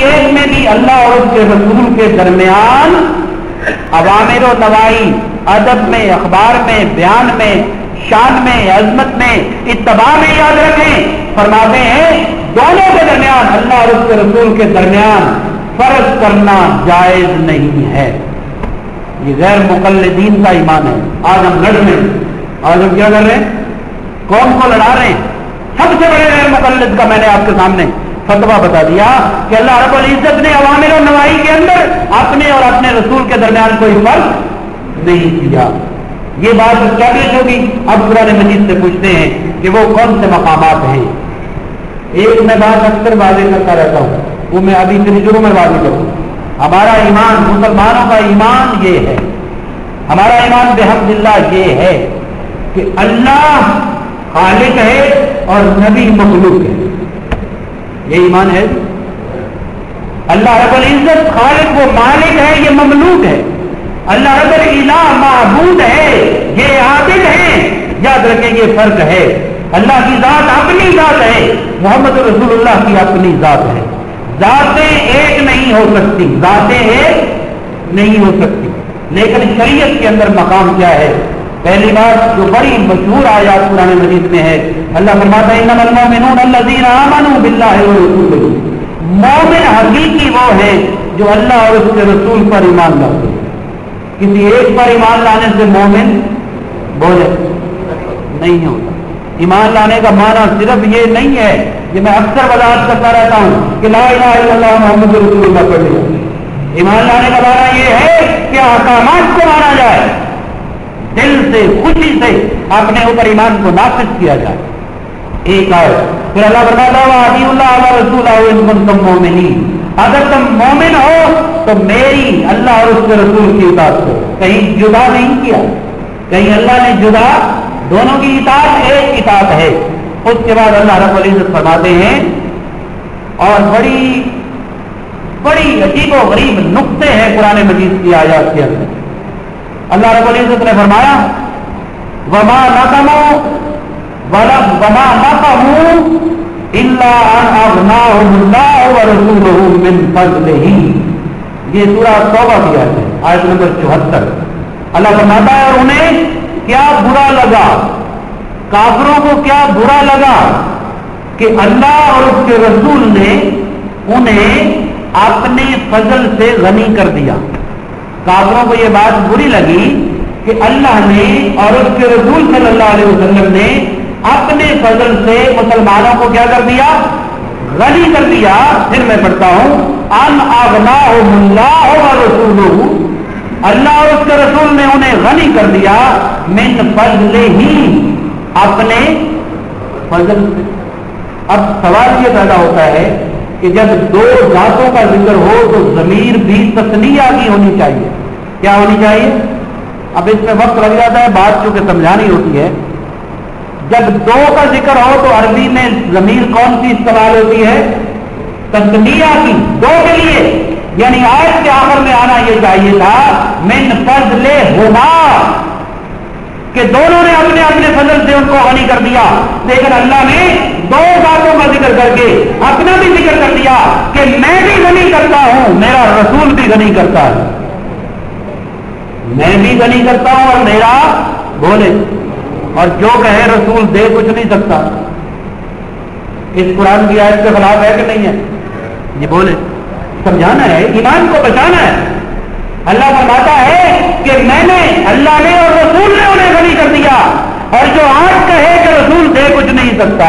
ایک میں بھی اللہ اور اس کے رسول کے درمیان اوامر و نواہی، ادب میں، اخبار میں، بیان میں، شان میں، عظمت میں، اتباع میں یاد رکھیں، فرماتے ہیں دونوں کے درمیان، اللہ اور اس کے رسول کے درمیان فرض کرنا جائز نہیں ہے۔ یہ غیر مقلدین کا ایمان ہے۔ آج ہم لڑ رہے ہیں، آج ہم کیا کر رہے ہیں؟ کون کو لڑا رہے ہیں؟ سب سے بڑے غیر مقلد کا میں نے آپ کے سامنے فتویٰ بتا دیا کہ اللہ رب العزت نے اوامر و نواہی کے اندر اپنے اور اپنے رسول کے درمیان کوئی فرق نہیں کیا۔ یہ بات اسٹیبلش ہوگی۔ اب قرآن مجید سے پوچھتے ہیں کہ وہ کون سے مقامات ہیں۔ ایک میں بات اکثر واضح کرتا رہتا ہوں، وہ میں ابھی اتنی شروع میں واضح کروں۔ ہمارا ایمان، مسلمانوں کا ایمان یہ ہے، ہمارا ایمان بحمد اللہ یہ ہے کہ اللہ خالق ہے اور نبی مخلوق ہے۔ یہ ایمان ہے۔ اللہ رب العزت خالق و مالک ہے، یہ مملوک ہے۔ اللہ رب العزت معبود ہے، یہ عابد ہے۔ یاد رکھیں یہ فرق ہے۔ اللہ کی ذات اپنی ذات ہے، محمد رسول اللہ کی اپنی ذات ہے۔ ذاتیں ایک نہیں ہو سکتی، ذاتیں ایک نہیں ہو سکتی، لیکن شریعت کے اندر مقام کیا ہے؟ پہلی بات جو بڑی مشہور آیات قرآن مجید میں ہے، اللہ فرماتا ہے انما المؤمنون الذین آمنوا باللہ ورسولہ۔ مومن حقیقی وہ ہے جو اللہ اور اس کے رسول پر ایمان لاتے ہیں۔ کسی ایک پر ایمان لانے سے مومن بولے نہیں ہوتا۔ ایمان لانے کا معنی صرف یہ نہیں ہے، یہ میں اکثر وضاحت کرتا رہتا ہوں کہ لا الہ الا اللہ محمد رسول اللہ پڑھ لیا۔ ایمان لانے کا معنی یہ ہے کہ احکامات کو مانا جائے، دل سے خوشی سے اپنے اوپر ایمان کو نافذ کیا جائے۔ ایک آئے پھر اللہ فرماتا ہے واطیعوا اللہ ورسولہ ان کنتم مؤمنین، اگر تم مومن ہو تو میری اللہ اور اس کے رسول کی اطاعت کرو۔ کہیں جدا نہیں کیا، کہیں اللہ نے جدا، دونوں کی اطاعت ایک اطاعت ہے۔ اس کے بعد اللہ رب العزت فرماتے ہیں، اور بڑی بڑی عجیب و غریب نقطے ہیں قرآن مجید کی آیات کے اندر۔ اللہ رب العزت نے فرمایا وما نقموا الا ان اغناهم اللہ ورسولہ من فضلہ۔ یہ سورہ توبہ کی آیت ہے، آیت نمبر 74۔ اللہ فرماتا ہے اور انہیں کیا برا لگا، کافروں کو کیا برا لگا کہ اللہ اور اس کے رسول نے انہیں اپنے فضل سے غنی کر دیا۔ کافروں کو یہ بات بری لگی کہ اللہ نے اور اس کے رسول صلی اللہ علیہ وسلم نے اپنے فضل سے مسلمانوں کو کیا کر دیا؟ غنی کر دیا۔ پھر میں پڑھتا ہوں ان اغناهم اللہ ورسولہ، اللہ اور اس کے رسول نے انہیں غنی کر دیا من فضلہ ہی، اپنے فضل سے۔ اب سوال یہ پیدا ہوتا ہے کہ جب دو ذاتوں کا ذکر ہو تو ضمیر بھی تثنیہ کی ہونی چاہیے۔ کیا ہونی چاہیے؟ اب اس میں وقت لگ جاتا ہے، بات چونکہ سمجھانی ہوتی ہے۔ جب دو کا ذکر ہو تو عربی میں ضمیر کون سی استعمال ہوتی ہے؟ تثنیہ کی، دو کے لیے، یعنی آیت کے آخر میں آنا یہ چاہیے تھا من فضلہما، کہ دونوں نے اپنے اپنے فضل سے ان کو غنی کر دیا۔ لیکن اللہ نے دو باتوں کا ذکر کر کے اپنا بھی ذکر کر دیا کہ میں بھی غنی کرتا ہوں، میرا رسول بھی غنی کرتا ہے۔ میں بھی غنی کرتا ہوں اور میرا بولے، اور جو کہے رسول دے کچھ نہیں سکتا۔ اس قرآن کی آیت کے خلاف ہے کہ نہیں ہے؟ یہ بولے، سمجھانا ہے، ایمان کو بچانا ہے۔ اللہ فرماتا ہے کہ میں نے، اللہ نے اور رسول نے انہیں غنی کر دیا، اور جو آج کہے کہ رسول دے کچھ نہیں سکتا،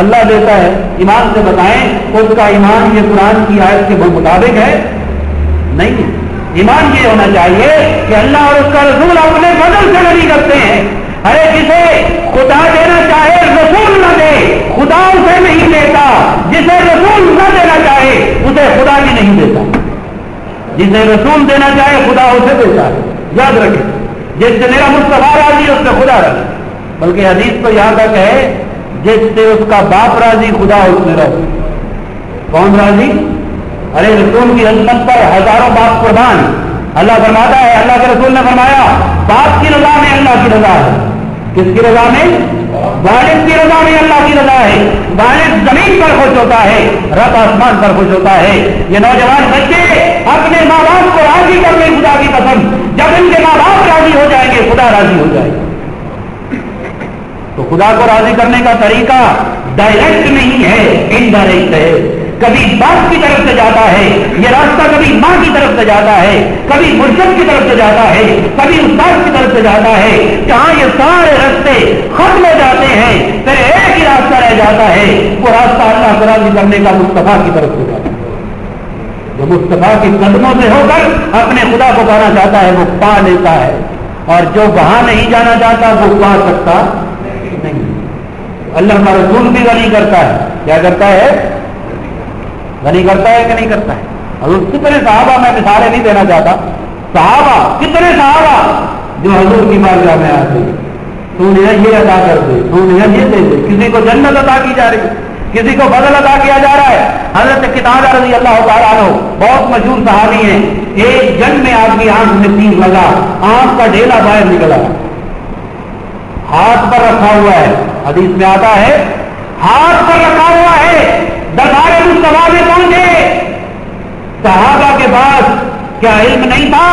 اللہ دیتا ہے۔ ایمان سے بتائیں اس کا ایمان یہ قرآن کی آیت کے مطابق ہے؟ نہیں ہے۔ ایمان یہ ہونا چاہیے کہ اللہ اور اس کا رسول اپنے فضل سے غنی کرتے ہیں۔ ارے جسے خدا دینا چاہے رسول نہ دے، خدا اسے نہیں دیتا۔ جسے رسول نہ دینا چاہے اسے خدا بھی نہیں دیتا۔ جسے رسول دینا چاہے خدا اسے دیتا ہے۔ یاد رکھیں، جس سے میرا مصطفیٰ راضی اس سے خدا راضی، بلکہ حدیث تو یہاں تک ہے جس سے اس کا باپ راضی خدا اس میں راضی۔ کون راضی؟ ارے رسول کی عظمت پر ہزاروں باپ قربان۔ اللہ فرماتا ہے، اللہ کے رسول نے فرمایا باپ کی رضا میں اللہ کی رضا ہے، کس کی رضا میں؟ والد کی رضا میں اللہ کی رضا ہے. والد زمین پر خوش ہوتا ہے، رب آسمان پر خوش ہوتا ہے. یہ نوجوان بچے اپنے ماں باپ کو راضی کر لیں خدا کی قسم، جب ان کے ماں باپ راضی ہو جائیں گے خدا راضی ہو جائے گا. تو خدا کو راضی کرنے کا طریقہ ڈائریکٹ نہیں ہے، انڈائریکٹ ہے. کبھی باپ کی طرف سے جاتا ہے یہ راستہ، کبھی ماں کی طرف سے جاتا ہے، کبھی مرشد کی طرف سے جاتا ہے، کبھی استاد کی طرف سے جاتا ہے. جہاں یہ سارے راستے ختم ہو جاتے ہیں پھر ایک ہی راستہ رہ جاتا ہے، وہ راستہ اللہ کو راضی کرنے کا مصطفیٰ کی طرف سے جاتا ہے. جو مصطفیٰ کے قدموں سے ہو کر اپنے خدا کو پانا چاہتا ہے وہ پا لیتا ہے، اور جو وہاں نہیں جانا چاہتا وہ پا سکتا نہیں. اللہ کا رسول بھی غنی کرتا ہے. کیا کرتا ہے؟ غنی کرتا ہے کہ نہیں کرتا ہے؟ حضور کتنے صحابہ، میں مثالیں نہیں دینا چاہتا، صحابہ کتنے صحابہ جو حضور کی بارگاہ میں آتے ہیں، تو انہیں یہ عطا کر دے، تو انہیں یہ دے دے. کسی کو جنت عطا کی جا رہی ہے، کسی کو بدل عطا کیا جا رہا ہے. حضرت قتادہ رضی اللہ تعالیٰ عنہ بہت مشہور صحابی ہیں. ایک جنگ میں آپ کی آنکھ میں تیر لگا، آنکھ کا ڈھیلا باہر نکلا، ہاتھ پر رکھا ہوا ہے. حدیث میں آتا ہے ہاتھ پر رکھا ہوا ہے. دربار مصطفیٰ میں پہنچے. صحابہ کے پاس کیا علم نہیں تھا،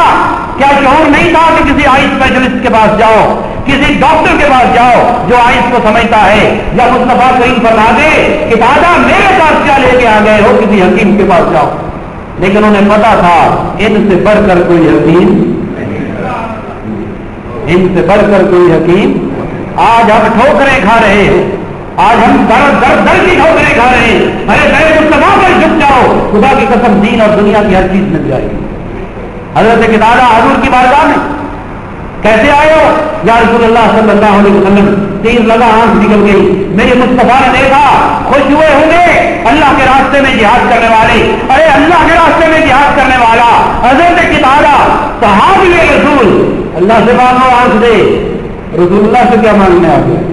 کیا شعور نہیں تھا کہ کسی آئی اسپیشلسٹ کے پاس جاؤ، کسی ڈاکٹر کے پاس جاؤ جو آئس کو سمجھتا ہے، یا مصطفیٰ کریم فرما دے کہ دادا میرے پاس کیا لے کے آ گئے ہو، کسی حکیم کے پاس جاؤ. لیکن انہیں پتا تھا ان سے بڑھ کر کوئی حکیم، ان سے بڑھ کر کوئی حکیم. آج ہم ٹھوکریں کھا رہے ہیں، آج ہم در کی ٹھوکریں کھا رہے ہیں. ارے میں مصطفیٰ پر جھک جاؤ، خدا کی قسم دین اور دنیا کی ہر چیز مل جائے گی. حضرت قتادہ حضور کی بارگاہ میں کیسے آئے ہو؟ یا رسول اللہ صلی اللہ علیہ وسلم تیر لگا، آنکھ نکل گئی. میرے مصطفیٰ نے دیکھا، خوش ہوئے ہوں گے اللہ کے راستے میں جہاد کرنے والے. ارے اللہ کے راستے میں جہاد کرنے والا حضرت قتادہ صحابی رسول، اللہ سے مانگو آنکھ دے. رسول اللہ سے کیا مانگنے آ گئے؟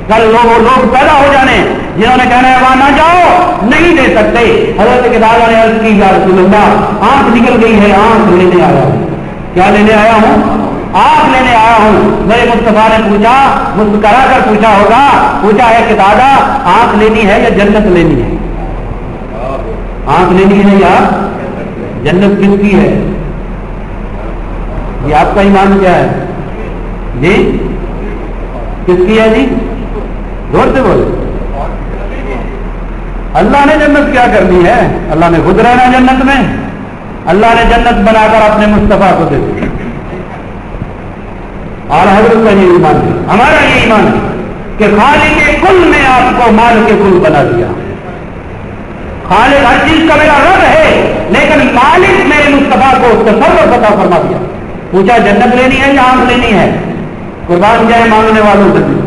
کل لوگ پیدا ہو جانے جنہوں نے کہنا ہے وہاں نہ جاؤ، نہیں دے سکتے. حضرت قتادہ نے عرض کی یا رسول اللہ آنکھ نکل گئی ہے، آنکھ لینے آیا ہوں. کیا لینے آیا ہوں؟ آنکھ لینے آیا ہوں. میرے مصطفیٰ نے پوچھا، مسکرا کر پوچھا ہوگا، پوچھا ہے قتادہ آنکھ لینی ہے یا جنت لینی ہے؟ آنکھ لینی ہے یا جنت کس کی ہے؟ یہ آپ کا ایمان کیا ہے جی؟ کس کی ہے جی؟ زور سے بولے. اللہ نے جنت کیا کرنی ہے؟ اللہ نے خود رہنا جنت میں. اللہ نے جنت بنا کر اپنے مصطفیٰ کو دے دی. اور حضرت کا یہ ایمان ہے، ہمارا یہ ایمان ہے کہ خالق کے کل نے آپ کو مال کے کل بنا دیا. خالق ہر چیز کا میرا رب ہے، لیکن مالک میرے مصطفیٰ کو تصرف عطا فرما دیا. پوچھا جنت لینی ہے یا آنکھ لینی ہے؟ قربان جائے مانگنے والوں سے بھی.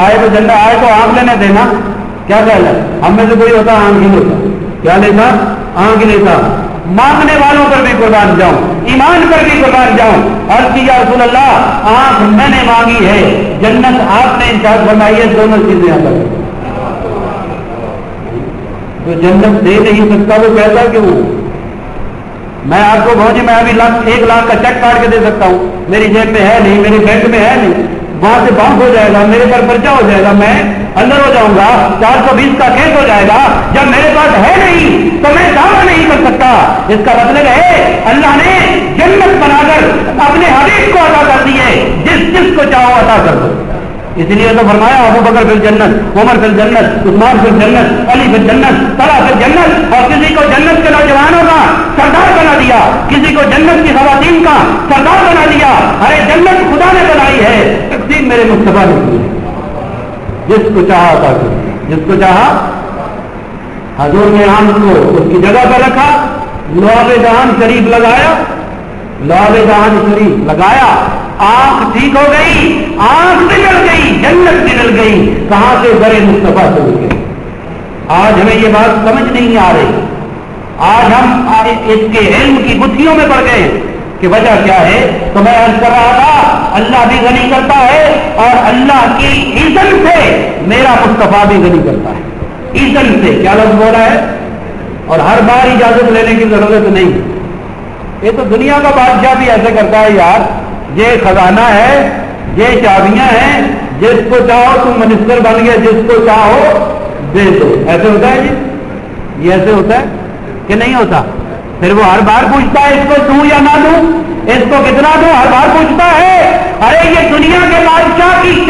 آئے تو جنت، آئے تو آنکھ لینے دینا. کیا خیال ہے؟ ہم میں سے کوئی ہوتا آنکھ ہی لیتا. کیا لیتا؟ آنکھ لیتا. مانگنے والوں پر بھی قربان جاؤں، ایمان پر بھی قربان جاؤں. اور کہ یا رسول اللہ آنکھ میں نے مانگی ہے، جنت آپ نے انشاء فرمائی ہے، دونوں چیزیں الگ. جو جنت دے نہیں سکتا وہ کہتا کہ وہ میں آپ کو بہت میں ابھی 1 لاکھ کا چیک کاٹ کے دے سکتا ہوں، میری جیب میں ہے نہیں، میری بینک میں ہے نہیں، وہاں سے باؤنس ہو جائے گا، میرے پر پرچہ ہو جائے گا، میں اندر ہو جاؤں گا، 420 کا کیس ہو جائے گا. جب میرے پاس ہے نہیں تو میں دعویٰ نہیں کر سکتا. اس کا مطلب ہے اللہ نے جنت بنا کر اپنے حبیب کو عطا کر دی ہے، جس کو چاہو عطا کر دو. اس لیے تو فرمایا ابو بکر فی الجنت، عمر فی الجنت، عثمان فی الجنت، علی فی الجنت، طلحہ فی الجنت. اور کسی کو جنت کے نوجوانوں کا سردار بنا دیا، کسی کو جنت کی خواتین کا سردار بنا دیا. ارے جنت خدا نے بنائی ہے، تقسیم میرے مصطفیٰ نے کی ہے. جس کو چاہا عطا کر، جس کو چاہا. حضور نے آنکھ کو اس کی جگہ پر رکھا، لعاب دہان شریف لگایا، لعاب دہان شریف لگایا، آنکھ ٹھیک ہو گئی، آنکھ نکل گئی، جنت نکل گئی. کہاں سے؟ بڑے مصطفیٰ سے مل گئی. آج ہمیں یہ بات سمجھ نہیں آ رہی. آج ہم اس کے علم کی گتھیوں میں پڑ گئے کہ وجہ کیا ہے. تو میں عرض کر رہا تھا اللہ بھی غنی کرتا ہے، اور اللہ کی عزت سے میرا مصطفیٰ بھی غنی کرتا ہے. عزت سے کیا لفظ ہو رہا ہے؟ اور ہر بار اجازت لینے کی ضرورت نہیں. یہ تو دنیا کا بادشاہ بھی ایسے کرتا ہے، یار یہ خزانہ ہے، یہ چابیاں ہیں، جس کو چاہو تم منسٹر بن گیا، جس کو چاہو دے دو. ایسے ہوتا ہے جی؟ یہ ایسے ہوتا ہے کہ نہیں ہوتا؟ پھر وہ ہر بار پوچھتا ہے اس کو دوں یا نہ دوں، اس کو کتنا دوں، ہر بار پوچھتا ہے. ارے یہ دنیا کے بادشاہ کی